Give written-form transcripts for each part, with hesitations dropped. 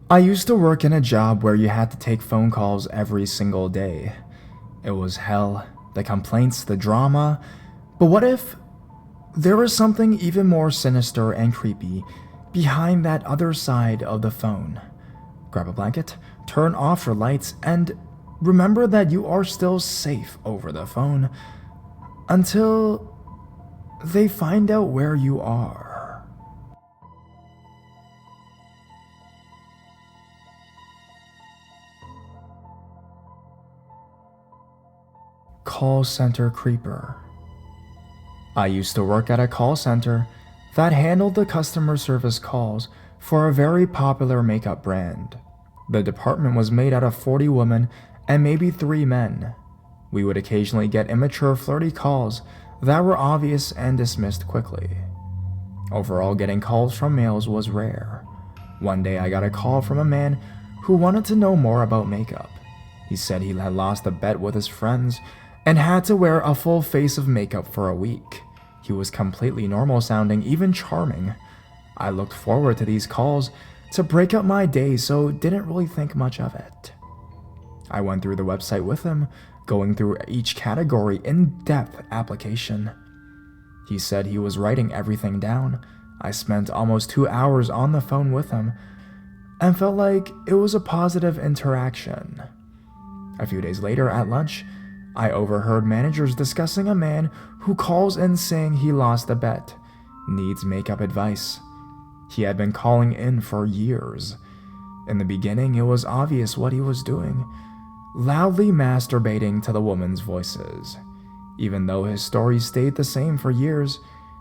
I used to work in a job where you had to take phone calls every single day. It was hell, the complaints, the drama. But what if there was something even more sinister and creepy behind that other side of the phone? Grab a blanket, turn off your lights, and remember that you are still safe over the phone until they find out where you are. Call center creeper. I used to work at a call center that handled the customer service calls for a very popular makeup brand. The department was made out of 40 women and maybe 3 men. We would occasionally get immature, flirty calls that were obvious and dismissed quickly. Overall, getting calls from males was rare. One day I got a call from a man who wanted to know more about makeup. He said he had lost a bet with his friends and had to wear a full face of makeup for a week. He was completely normal sounding, even charming. I looked forward to these calls to break up my day, so didn't really think much of it. I went through the website with him, going through each category in-depth application. He said he was writing everything down. I spent almost 2 hours on the phone with him and felt like it was a positive interaction. A few days later at lunch, I overheard managers discussing a man who calls in saying he lost a bet, needs makeup advice. He had been calling in for years. In the beginning, it was obvious what he was doing, loudly masturbating to the woman's voices. Even though his story stayed the same for years,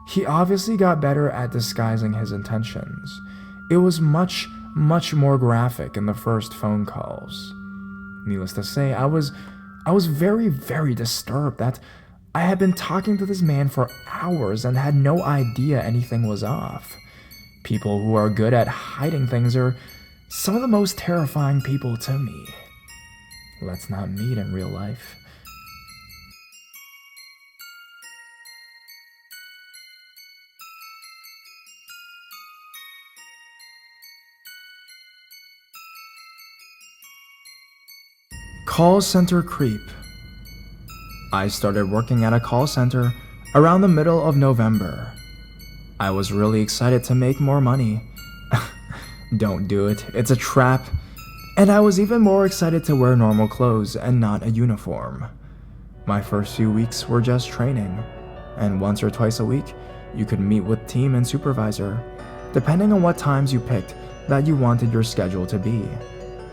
he obviously got better at disguising his intentions. It was much more graphic in the first phone calls. Needless to say, I was very disturbed that I had been talking to this man for hours and had no idea anything was off. People who are good at hiding things are some of the most terrifying people to me. Let's not meet in real life. Call center creep. I started working at a call center around the middle of November. I was really excited to make more money. Don't do it, it's a trap. And I was even more excited to wear normal clothes and not a uniform. My first few weeks were just training, and once or twice a week, you could meet with team and supervisor, depending on what times you picked that you wanted your schedule to be.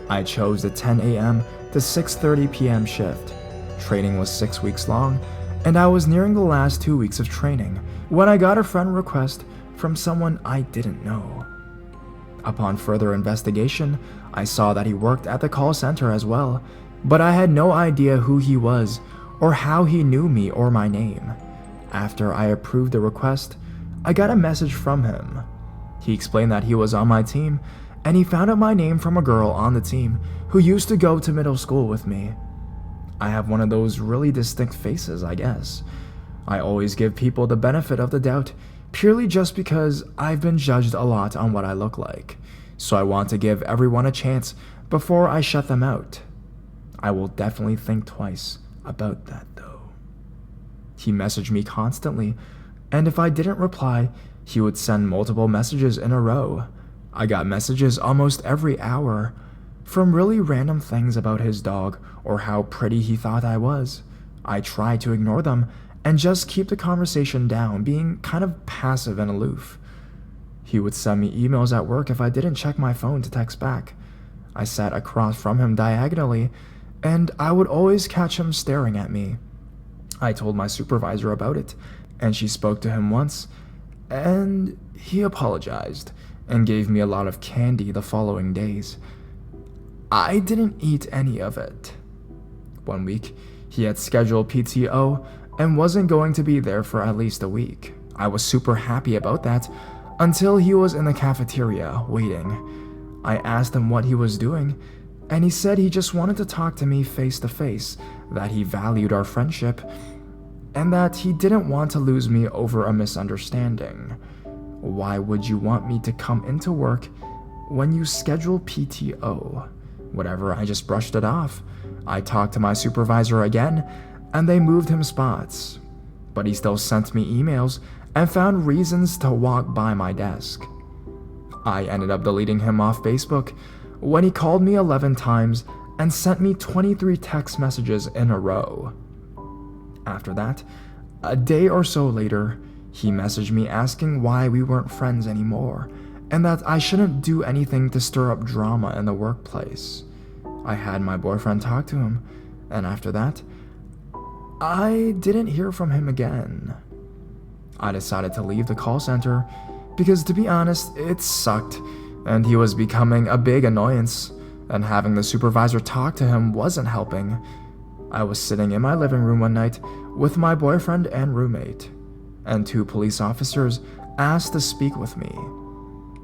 I chose the 10 a.m. to 6:30 p.m. shift. Training was 6 weeks long, and I was nearing the last 2 weeks of training when I got a friend request from someone I didn't know. Upon further investigation, I saw that he worked at the call center as well, but I had no idea who he was or how he knew me or my name. After I approved the request, I got a message from him. He explained that he was on my team, and he found out my name from a girl on the team who used to go to middle school with me. I have one of those really distinct faces, I guess. I always give people the benefit of the doubt, purely just because I've been judged a lot on what I look like, so I want to give everyone a chance before I shut them out. I will definitely think twice about that though. He messaged me constantly, and if I didn't reply, he would send multiple messages in a row. I got messages almost every hour, from really random things about his dog or how pretty he thought I was. I tried to ignore them and just keep the conversation down, being kind of passive and aloof. He would send me emails at work if I didn't check my phone to text back. I sat across from him diagonally, and I would always catch him staring at me. I told my supervisor about it, and she spoke to him once, and he apologized and gave me a lot of candy the following days. I didn't eat any of it. One week, he had scheduled PTO and wasn't going to be there for at least a week. I was super happy about that until he was in the cafeteria waiting. I asked him what he was doing, and he said he just wanted to talk to me face to face, that he valued our friendship, and that he didn't want to lose me over a misunderstanding. Why would you want me to come into work when you schedule PTO. Whatever, I just brushed it off. I talked to my supervisor again, and they moved him spots. But he still sent me emails and found reasons to walk by my desk. I ended up deleting him off Facebook when he called me 11 times and sent me 23 text messages in a row. After that, a day or so later, he messaged me asking why we weren't friends anymore and that I shouldn't do anything to stir up drama in the workplace. I had my boyfriend talk to him, and after that, I didn't hear from him again. I decided to leave the call center because, to be honest, it sucked and he was becoming a big annoyance, and having the supervisor talk to him wasn't helping. I was sitting in my living room one night with my boyfriend and roommate, and 2 police officers asked to speak with me.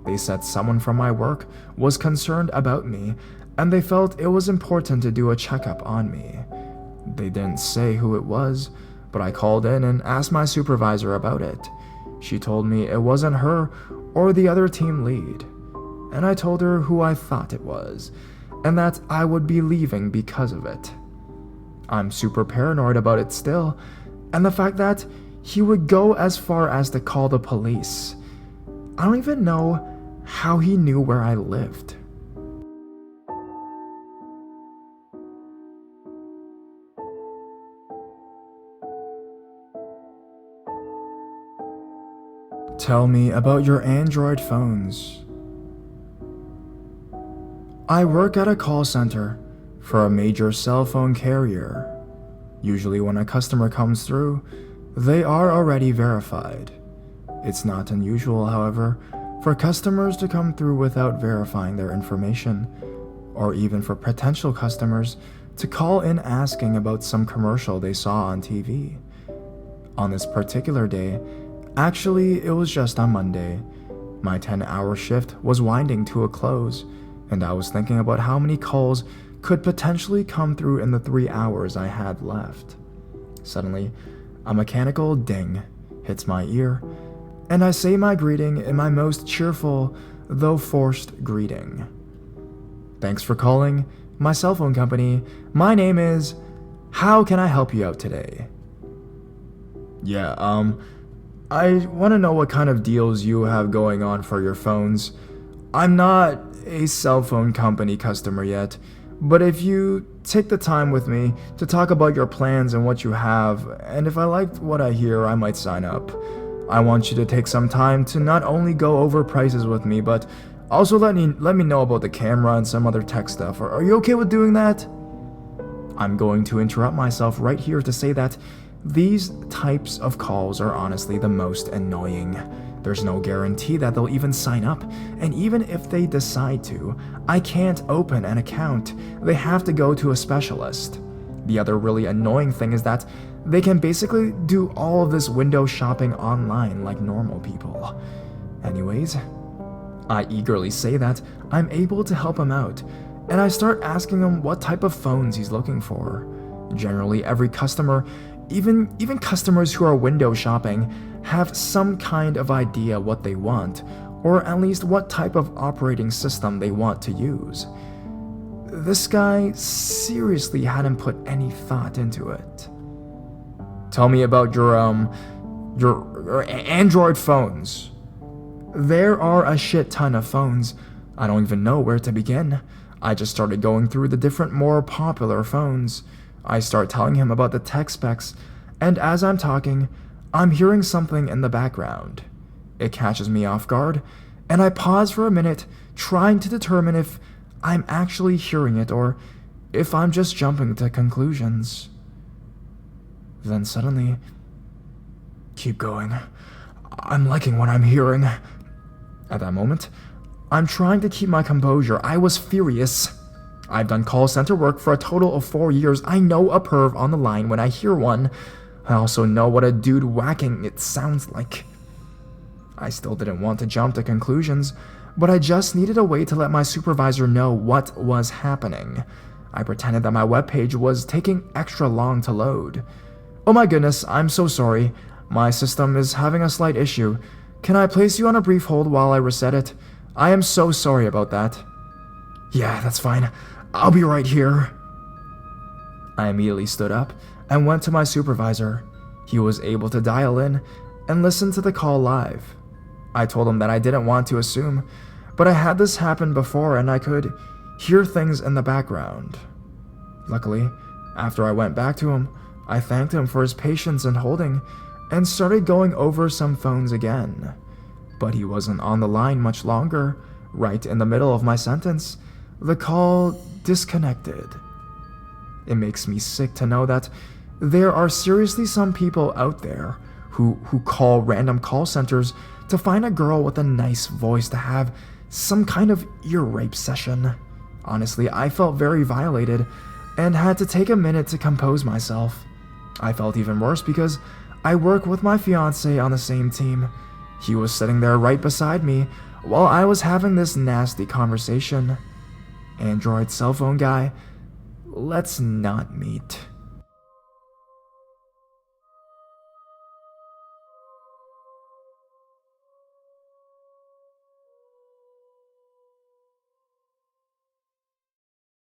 They said someone from my work was concerned about me and they felt it was important to do a checkup on me. They didn't say who it was, but I called in and asked my supervisor about it. She told me it wasn't her or the other team lead, and I told her who I thought it was, and that I would be leaving because of it. I'm super paranoid about it still, and the fact that he would go as far as to call the police. I don't even know how he knew where I lived. Tell me about your Android phones. I work at a call center for a major cell phone carrier. Usually when a customer comes through, they are already verified. It's not unusual, however, for customers to come through without verifying their information, or even for potential customers to call in asking about some commercial they saw on TV. On this particular day, actually it was just on Monday, my 10-hour shift was winding to a close, and I was thinking about how many calls could potentially come through in the 3 hours I had left. Suddenly, a mechanical ding hits my ear, and I say my greeting in my most cheerful, though forced greeting. Thanks for calling my cell phone company. My name is... How can I help you out today? Yeah, I want to know what kind of deals you have going on for your phones. I'm not a cell phone company customer yet, but if you take the time with me to talk about your plans and what you have, and if I liked what I hear, I might sign up. I want you to take some time to not only go over prices with me, but also let me know about the camera and some other tech stuff. Are you okay with doing that? I'm going to interrupt myself right here to say that these types of calls are honestly the most annoying. There's no guarantee that they'll even sign up, and even if they decide to, I can't open an account. They have to go to a specialist. The other really annoying thing is that they can basically do all of this window shopping online like normal people. Anyways, I eagerly say that I'm able to help him out, and I start asking him what type of phones he's looking for. Generally, every customer, even customers who are window shopping, have some kind of idea what they want, or at least what type of operating system they want to use. This guy seriously hadn't put any thought into it. Tell me about your Android phones. There are a shit ton of phones. I don't even know where to begin. I just started going through the different more popular phones. I start telling him about the tech specs, and as I'm talking, I'm hearing something in the background. It catches me off guard, and I pause for a minute, trying to determine if I'm actually hearing it or if I'm just jumping to conclusions. Then suddenly, keep going. I'm liking what I'm hearing. At that moment, I'm trying to keep my composure. I was furious. I've done call center work for a total of 4 years. I know a perv on the line when I hear one. I also know what a dude whacking it sounds like. I still didn't want to jump to conclusions, but I just needed a way to let my supervisor know what was happening. I pretended that my webpage was taking extra long to load. Oh my goodness, I'm so sorry. My system is having a slight issue. Can I place you on a brief hold while I reset it? I am so sorry about that." "Yeah, that's fine. I'll be right here." I immediately stood up and went to my supervisor. He was able to dial in and listen to the call live. I told him that I didn't want to assume, but I had this happen before and I could hear things in the background. Luckily, after I went back to him, I thanked him for his patience and holding and started going over some phones again. But he wasn't on the line much longer. Right in the middle of my sentence, the call disconnected. It makes me sick to know that there are seriously some people out there who call random call centers to find a girl with a nice voice to have some kind of ear rape session. Honestly, I felt very violated and had to take a minute to compose myself. I felt even worse because I work with my fiance on the same team. He was sitting there right beside me while I was having this nasty conversation. Android cell phone guy, let's not meet.